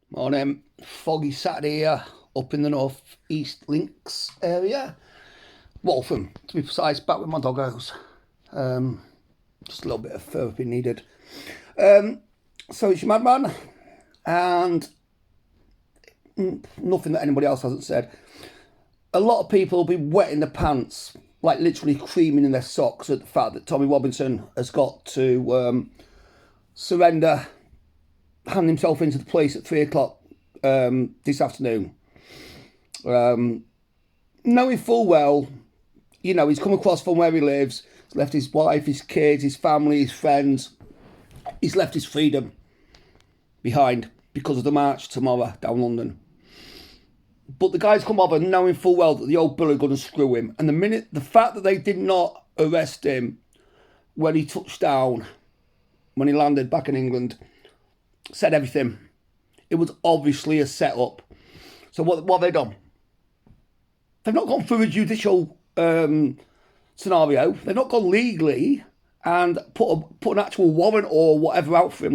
Morning. Foggy Saturday here, up in the North East Links area. Waltham, to be precise, back with my doggos. Just a little bit of therapy needed. So it's your madman, and nothing that anybody else hasn't said. A lot of people will be wetting their pants, like literally creaming in their socks at the fact that Tommy Robinson has got to surrender, hand himself into the police at 3 o'clock this afternoon. Knowing full well, he's come across from where he lives, he's left his wife, his kids, his family, his friends. He's left his freedom behind because of the march tomorrow down London. But the guys come over knowing full well that the old bill are going to screw him. And the fact that they did not arrest him when he touched down, when he landed back in England, said everything. It was obviously a setup. So what have they done? They've not gone through a judicial scenario. They've not gone legally and put an actual warrant or whatever out for him,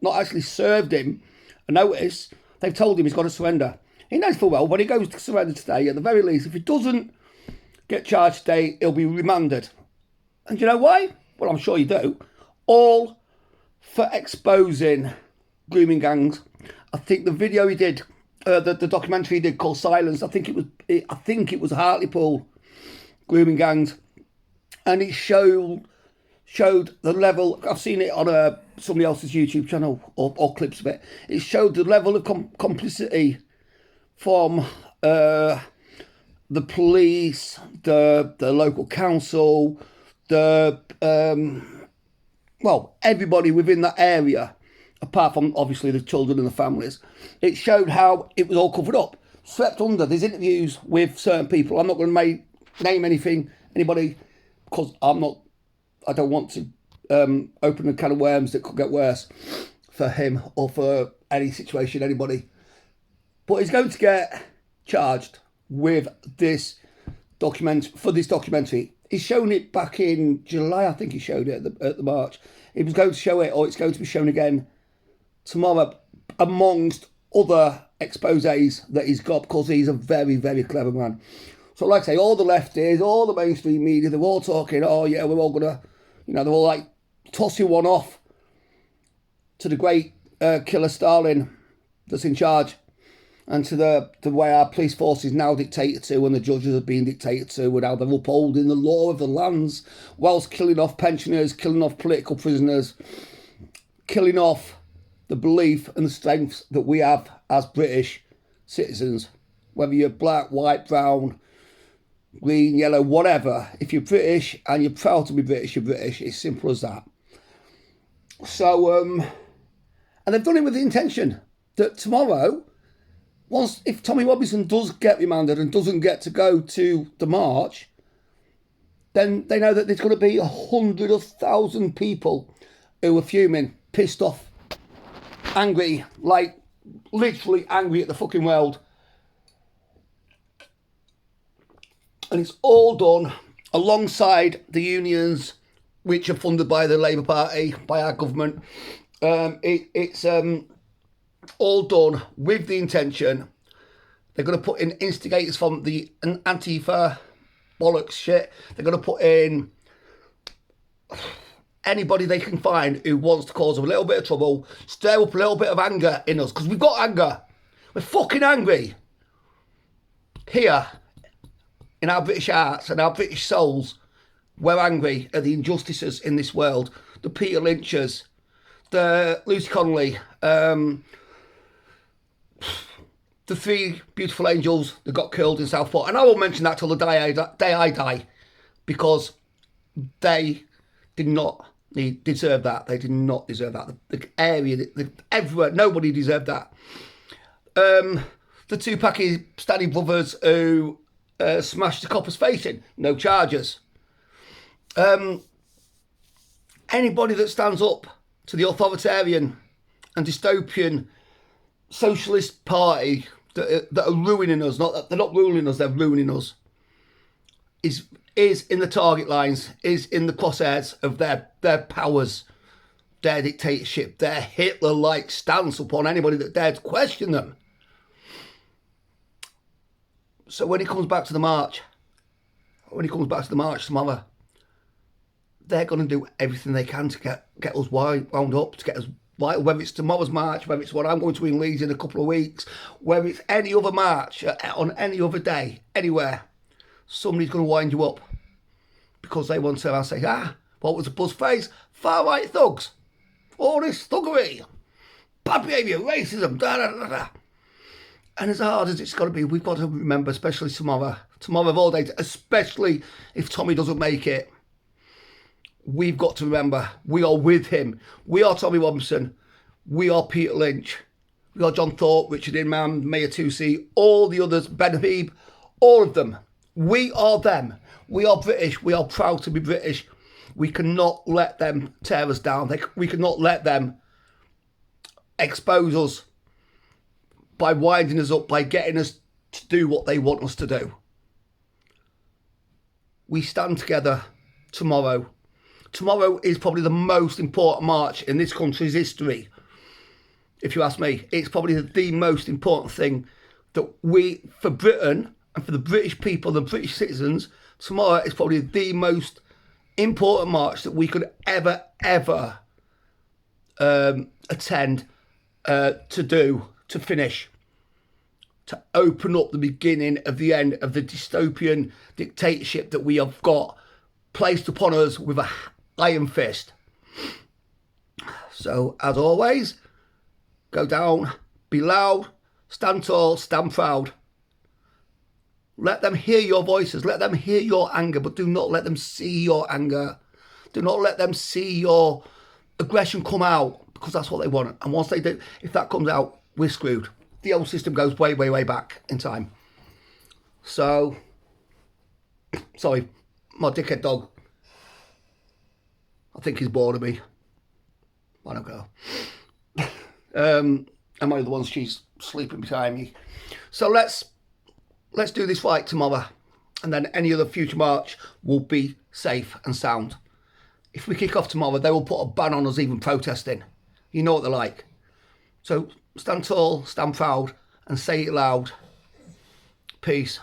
not actually served him a notice. They've told him he's got to surrender. He knows full well when he goes to surrender today, at the very least, if he doesn't get charged today, he'll be remanded. And you know why? Well, I'm sure you do. All for exposing grooming gangs. I think the video he did, the documentary he did called Silence, I think it was Hartlepool grooming gangs, and it showed the level. I've seen it on somebody else's YouTube channel or clips of it. It showed the level of complicity from the police, the local council, everybody within that area, apart from obviously the children and the families. It showed how it was all covered up, swept under. There's interviews with certain people. I'm not going to name anybody, because I don't want to open a can of worms that could get worse for him or for any situation, anybody. But he's going to get charged with this documentary. He's shown it back in July, I think he showed it at the March. He was going to show it, or it's going to be shown again tomorrow, amongst other exposés that he's got, because he's a very, very clever man. So like I say, all the lefties, all the mainstream media, they're all talking, oh yeah, we're all going to, they're all like tossing one off to the great killer Stalin that's in charge, and to the way our police force is now dictated to, and the judges are being dictated to, and how they're upholding the law of the lands whilst killing off pensioners, killing off political prisoners, killing off the belief and the strengths that we have as British citizens. Whether you're black, white, brown, green, yellow, whatever, if you're British and you're proud to be British, you're British. It's simple as that. So, and they've done it with the intention that tomorrow, if Tommy Robinson does get remanded and doesn't get to go to the march, then they know that there's going to be 100,000 people who are fuming, pissed off, angry, like literally angry at the fucking world. And it's all done alongside the unions, which are funded by the Labour Party, by our government. It's all done with the intention. They're going to put in instigators from the Antifa bollocks shit. They're going to put in anybody they can find who wants to cause a little bit of trouble, stir up a little bit of anger in us, because we've got anger. We're fucking angry. Here, in our British hearts and our British souls, we're angry at the injustices in this world. The Peter Lynchers, the Lucy Connolly, the three beautiful angels that got killed in Southport. And I won't mention that till the day I die, because they did not deserve that. They did not deserve that. The area, everywhere, nobody deserved that. The two Pakistani brothers who smashed the copper's face in, no charges. Anybody that stands up to the authoritarian and dystopian socialist party that are ruining us, they're not ruling us, they're ruining us, is in the target lines, is in the crosshairs of their powers their dictatorship, their Hitler-like stance upon anybody that dared to question them. So when he comes back to the march, tomorrow, they're going to do everything they can to get us wound up, to get us vital, whether it's tomorrow's march, whether it's what I'm going to in Leeds in a couple of weeks, whether it's any other march, on any other day, anywhere, somebody's going to wind you up because they want to say, what was the buzz phrase? Far-right thugs. All this thuggery. Bad behaviour, racism, da-da-da-da. And as hard as it's got to be, we've got to remember, especially tomorrow of all days, especially if Tommy doesn't make it, we've got to remember, we are with him. We are Tommy Robinson. We are Peter Lynch. We are John Thorpe, Richard Inman, Mayor 2C, all the others, Ben Habib, all of them. We are them. We are British. We are proud to be British. We cannot let them tear us down. We cannot let them expose us by winding us up, by getting us to do what they want us to do. We stand together tomorrow. Tomorrow is probably the most important march in this country's history. If you ask me, it's probably the most important thing that we, for Britain and for the British people, the British citizens, tomorrow is probably the most important march that we could ever attend, to finish, to open up the beginning of the end of the dystopian dictatorship that we have got placed upon us with a iron fist. So, as always, go down, be loud, stand tall, stand proud. Let them hear your voices, let them hear your anger, but do not let them see your anger. Do not let them see your aggression come out, because that's what they want. And once they do, if that comes out, we're screwed. The old system goes way, way, way back in time. So, sorry, my dickhead dog, I think he's bored of me. I don't go. And my other one, she's sleeping behind me. So let's do this fight tomorrow, and then any other future march will be safe and sound. If we kick off tomorrow, they will put a ban on us even protesting. You know what they're like. So stand tall, stand proud, and say it loud. Peace.